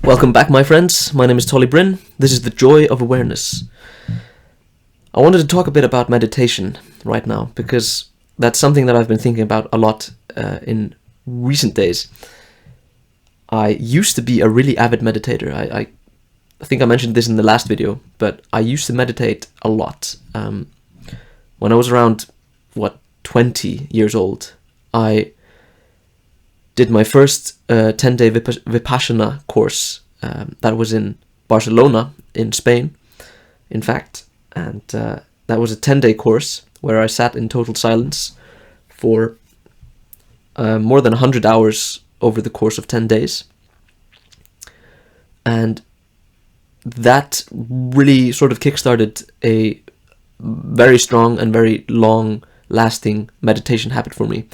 Welcome back, my friends. My name is Tolly Bryn. This is The Joy of Awareness. I wanted to talk a bit about meditation right now because that's something that I've been thinking about a lot in recent days. I used to be a really avid meditator. I think I mentioned this in the last video, but I used to meditate a lot. When I was around, 20 years old, I did my first 10-day Vipassana course. That was in Barcelona, in Spain, in fact. And that was a 10-day course where I sat in total silence for more than 100 hours over the course of 10 days. And that really sort of kickstarted a very strong and very long-lasting meditation habit for me.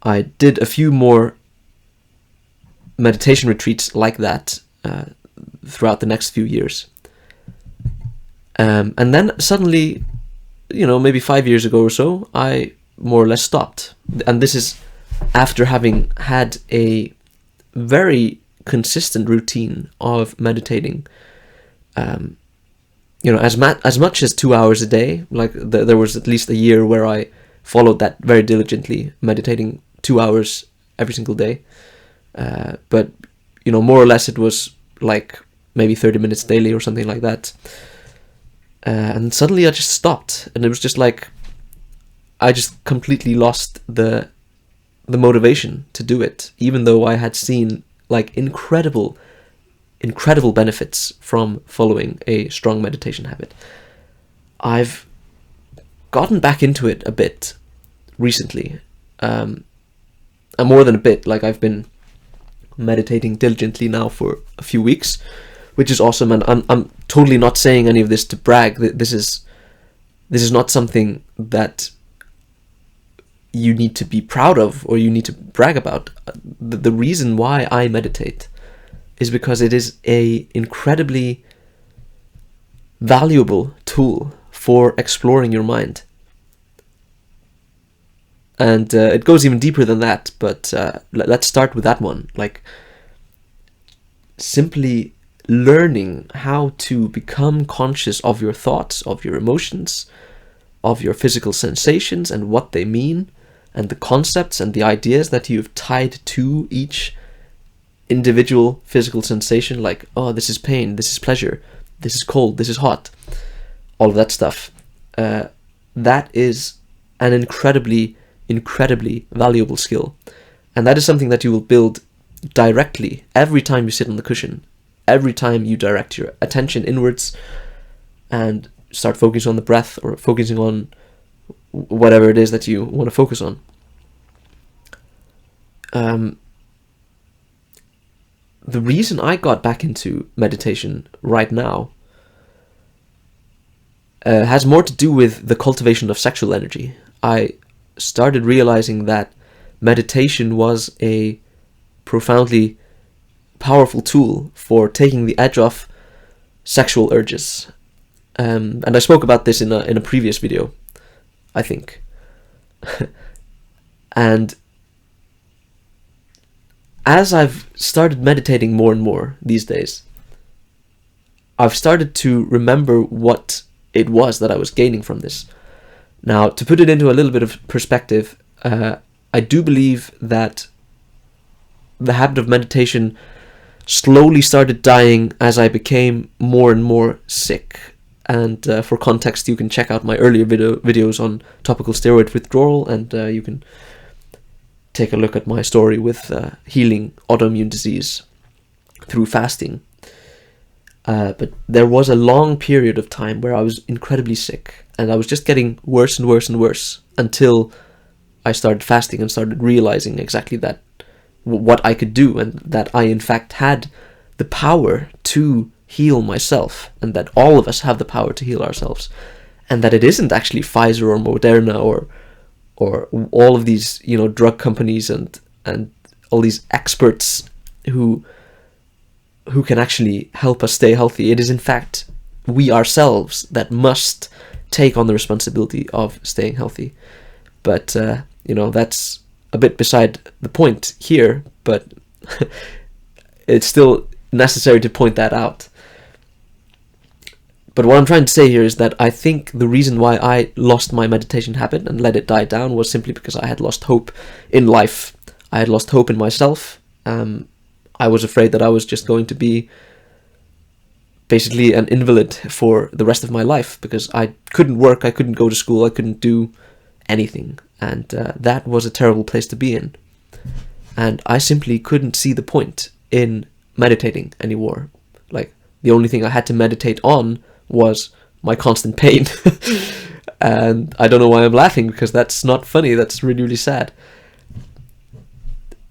I did a few more meditation retreats like that throughout the next few years. And then suddenly, maybe 5 years ago or so, I more or less stopped. And this is after having had a very consistent routine of meditating, as much as 2 hours a day. Like there was at least a year where I followed that very diligently, meditating 2 hours every single day. But more or less it was like maybe 30 minutes daily or something like that. And suddenly I just stopped, and it was just like I just completely lost the motivation to do it, even though I had seen like incredible benefits from following a strong meditation habit. I've gotten back into it a bit recently, and more than a bit. Like I've been meditating diligently now for a few weeks, which is awesome. And I'm totally not saying any of this to brag. This is not something that you need to be proud of or you need to brag about. The reason why I meditate is because it is a incredibly valuable tool for exploring your mind. And it goes even deeper than that, but let's start with that one. Like, simply learning how to become conscious of your thoughts, of your emotions, of your physical sensations and what they mean, and the concepts and the ideas that you've tied to each individual physical sensation, like, oh, this is pain, this is pleasure, this is cold, this is hot, all of that stuff. That is an incredibly valuable skill. And that is something that you will build directly every time you sit on the cushion, every time you direct your attention inwards and start focusing on the breath or focusing on whatever it is that you want to focus on. The reason I got back into meditation right now has more to do with the cultivation of sexual energy. I started realizing that meditation was a profoundly powerful tool for taking the edge off sexual urges. And I spoke about this in a previous video, I think. And as I've started meditating more and more these days, I've started to remember what it was that I was gaining from this. Now, to put it into a little bit of perspective, I do believe that the habit of meditation slowly started dying as I became more and more sick. And for context, you can check out my earlier videos on topical steroid withdrawal, and you can take a look at my story with healing autoimmune disease through fasting. But there was a long period of time where I was incredibly sick, and I was just getting worse and worse and worse until I started fasting and started realizing exactly that what I could do, and that I in fact had the power to heal myself, and that all of us have the power to heal ourselves, and that it isn't actually Pfizer or Moderna or all of these drug companies and all these experts who can actually help us stay healthy. It is in fact we ourselves that must take on the responsibility of staying healthy. But that's a bit beside the point here, but it's still necessary to point that out. But what I'm trying to say here is that I think the reason why I lost my meditation habit and let it die down was simply because I had lost hope in life. I had lost hope in myself. I was afraid that I was just going to be basically an invalid for the rest of my life, because I couldn't work, I couldn't go to school, I couldn't do anything. And that was a terrible place to be in. And I simply couldn't see the point in meditating anymore. Like, the only thing I had to meditate on was my constant pain. And I don't know why I'm laughing, because that's not funny, that's really, really sad.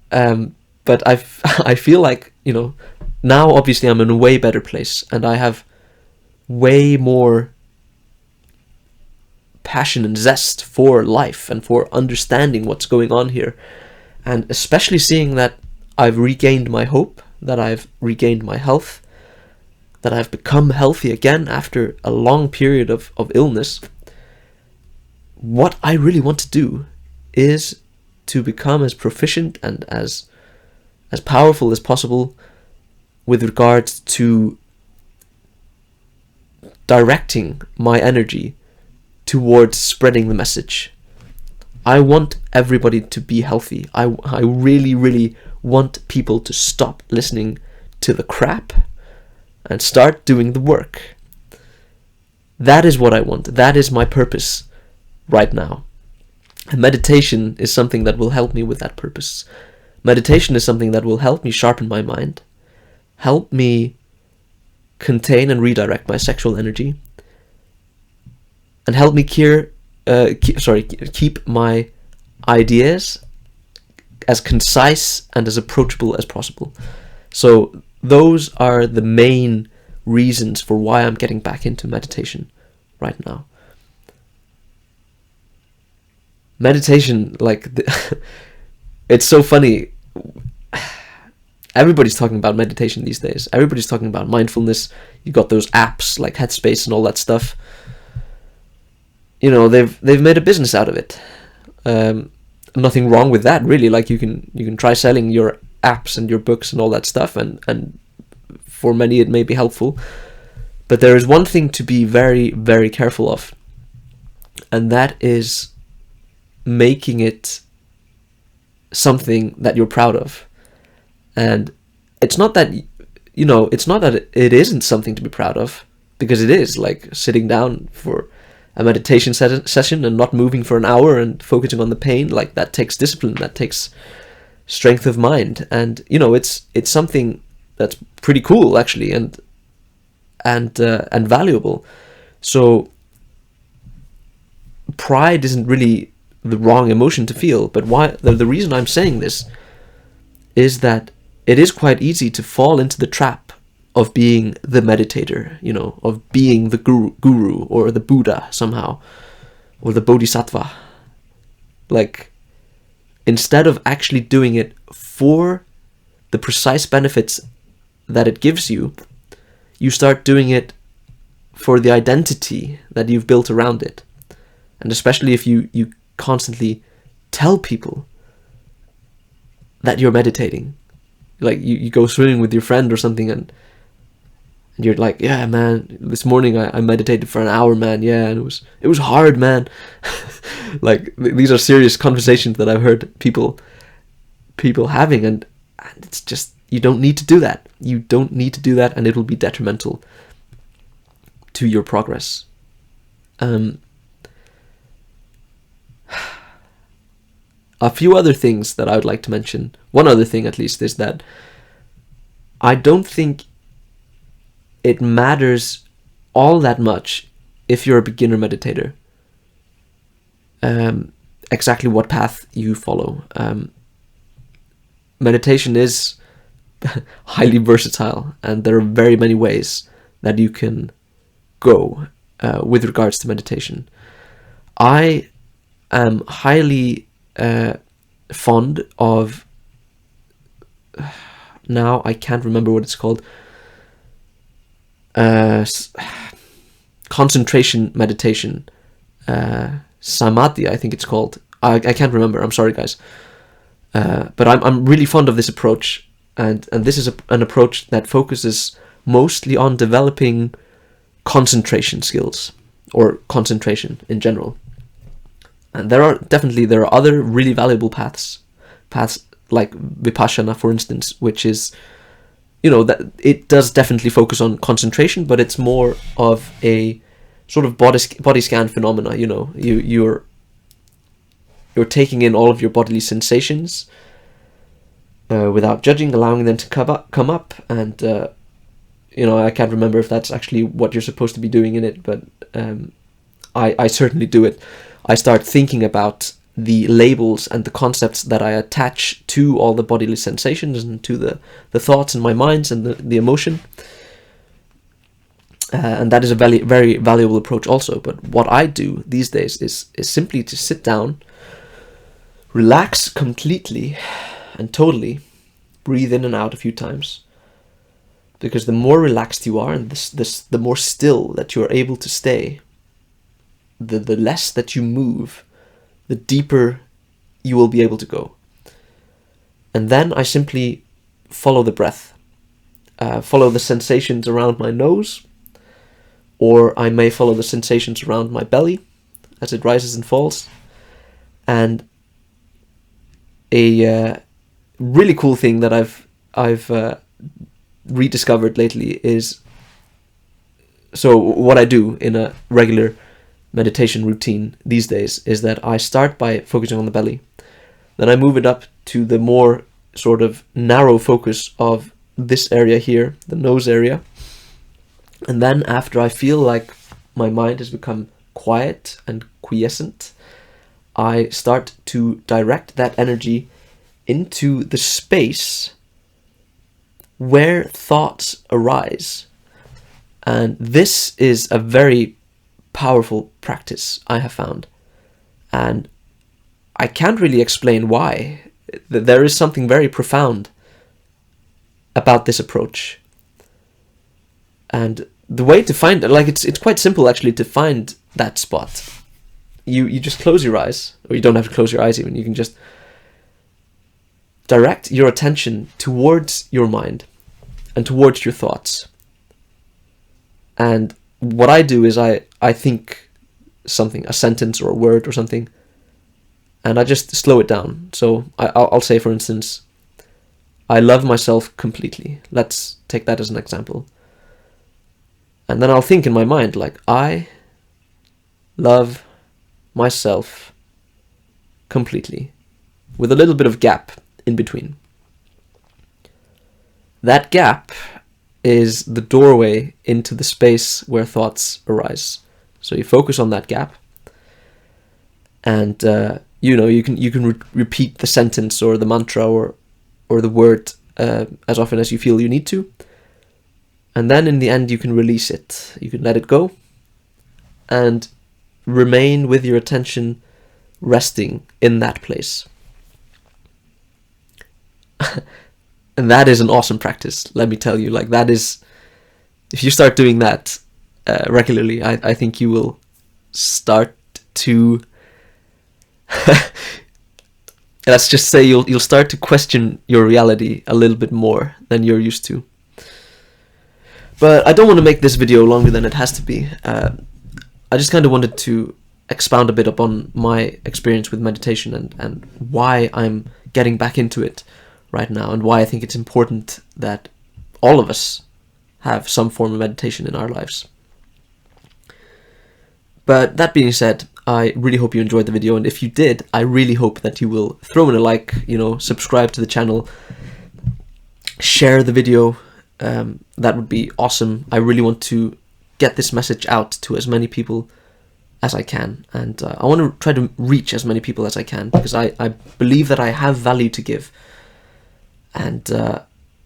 But I feel like, now obviously I'm in a way better place, and I have way more passion and zest for life and for understanding what's going on here. And especially seeing that I've regained my hope, that I've regained my health, that I've become healthy again after a long period of illness. What I really want to do is to become as proficient and as powerful as possible with regards to directing my energy towards spreading the message. I want everybody to be healthy. I really, really want people to stop listening to the crap and start doing the work. That is what I want. That is my purpose right now. And meditation is something that will help me with that purpose. Meditation is something that will help me sharpen my mind, help me contain and redirect my sexual energy, and help me keep my ideas as concise and as approachable as possible. So those are the main reasons for why I'm getting back into meditation right now. Meditation, it's so funny. Everybody's talking about meditation these days. Everybody's talking about mindfulness. You got those apps like Headspace and all that stuff. They've made a business out of it. Nothing wrong with that, really. Like, you can try selling your apps and your books and all that stuff, and for many it may be helpful. But there is one thing to be very, very careful of, and that is making it something that you're proud of. And it's not that it isn't something to be proud of, because it is. Like, sitting down for a meditation session and not moving for an hour and focusing on the pain, like, that takes discipline, that takes strength of mind, and it's something that's pretty cool, actually, and valuable. So pride isn't really the wrong emotion to feel, but why the reason I'm saying this is that it is quite easy to fall into the trap of being the meditator, of being the guru or the Buddha somehow, or the Bodhisattva. Like, instead of actually doing it for the precise benefits that it gives you, you start doing it for the identity that you've built around it. And especially if you constantly tell people that you're meditating. Like, you go swimming with your friend or something, and you're like, yeah, man, this morning I meditated for an hour, man, yeah, and it was hard, man. Like, these are serious conversations that I've heard people having, and it's just, you don't need to do that. You don't need to do that, and it will be detrimental to your progress. A few other things that I would like to mention, one other thing at least, is that I don't think it matters all that much if you're a beginner meditator, exactly what path you follow. Meditation is highly versatile, and there are very many ways that you can go with regards to meditation. I am highly fond of, now I can't remember what it's called, concentration meditation, samadhi, I think it's called. I can't remember, I'm sorry guys, but I'm really fond of this approach, and this is an approach that focuses mostly on developing concentration skills, or concentration in general. And there are other really valuable paths like Vipassana, for instance, which is, that it does definitely focus on concentration, but it's more of a sort of body scan phenomena. You're taking in all of your bodily sensations without judging, allowing them to come up, and I can't remember if that's actually what you're supposed to be doing in it, but I certainly do it. I start thinking about the labels and the concepts that I attach to all the bodily sensations and to the thoughts in my minds and the emotion. And that is a very, very valuable approach also. But what I do these days is simply to sit down, relax completely and totally, breathe in and out a few times. Because the more relaxed you are, and the more still that you are able to stay, the less that you move, the deeper you will be able to go. And then I simply follow the breath, follow the sensations around my nose, or I may follow the sensations around my belly as it rises and falls. And a really cool thing that I've rediscovered lately is, so what I do in a regular meditation routine these days is that I start by focusing on the belly, then I move it up to the more sort of narrow focus of this area here, the nose area, and then after I feel like my mind has become quiet and quiescent, I start to direct that energy into the space where thoughts arise. And this is a very powerful practice, I have found. And I can't really explain why. There is something very profound about this approach. And the way to find it, it's quite simple actually to find that spot. You just close your eyes, or you don't have to close your eyes even, you can just direct your attention towards your mind and towards your thoughts. And what I do is I think something, a sentence or a word or something, and I just slow it down. So I'll say, for instance, I love myself completely. Let's take that as an example. And then I'll think in my mind, like, I love myself completely, with a little bit of gap in between. That gap is the doorway into the space where thoughts arise. So you focus on that gap, and you can repeat the sentence or the mantra or the word as often as you feel you need to, and then in the end you can release it. You can let it go, and remain with your attention resting in that place. And that is an awesome practice, let me tell you. Like, that is, if you start doing that regularly, I think you will start to let's just say you'll start to question your reality a little bit more than you're used to. But I don't want to make this video longer than it has to be. I just kind of wanted to expound a bit upon my experience with meditation and why I'm getting back into it right now, and why I think it's important that all of us have some form of meditation in our lives. But that being said, I really hope you enjoyed the video, and if you did, I really hope that you will throw in a like, subscribe to the channel, share the video. That would be awesome. I really want to get this message out to as many people as I can, and I want to try to reach as many people as I can, because I believe that I have value to give. And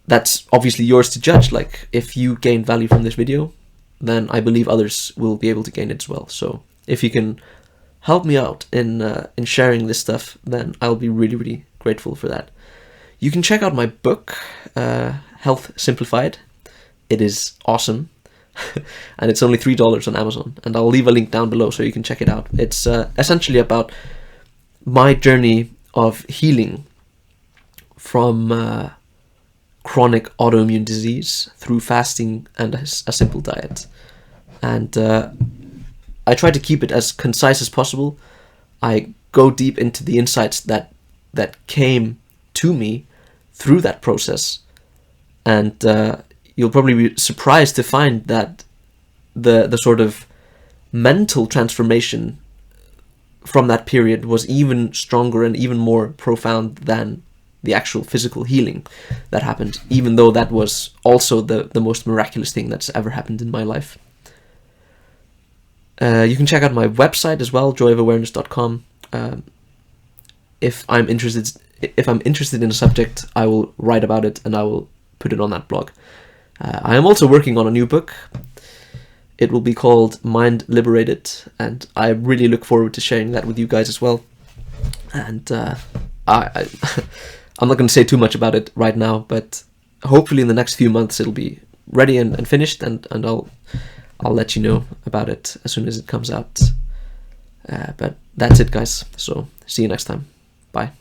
that's obviously yours to judge. Like, if you gain value from this video, then I believe others will be able to gain it as well. So if you can help me out in sharing this stuff, then I'll be really, really grateful for that. You can check out my book, Health Simplified. It is awesome. And it's only $3 on Amazon. And I'll leave a link down below so you can check it out. It's essentially about my journey of healing from chronic autoimmune disease through fasting and a simple diet. And I try to keep it as concise as possible. I go deep into the insights that came to me through that process. And you'll probably be surprised to find that the sort of mental transformation from that period was even stronger and even more profound than the actual physical healing that happened, even though that was also the most miraculous thing that's ever happened in my life. You can check out my website as well, joyofawareness.com. If I'm interested in a subject, I will write about it and I will put it on that blog. I am also working on a new book. It will be called Mind Liberated, and I really look forward to sharing that with you guys as well. And I'm not going to say too much about it right now, but hopefully in the next few months it'll be ready and finished, and I'll let you know about it as soon as it comes out. But that's it, guys. So see you next time. Bye.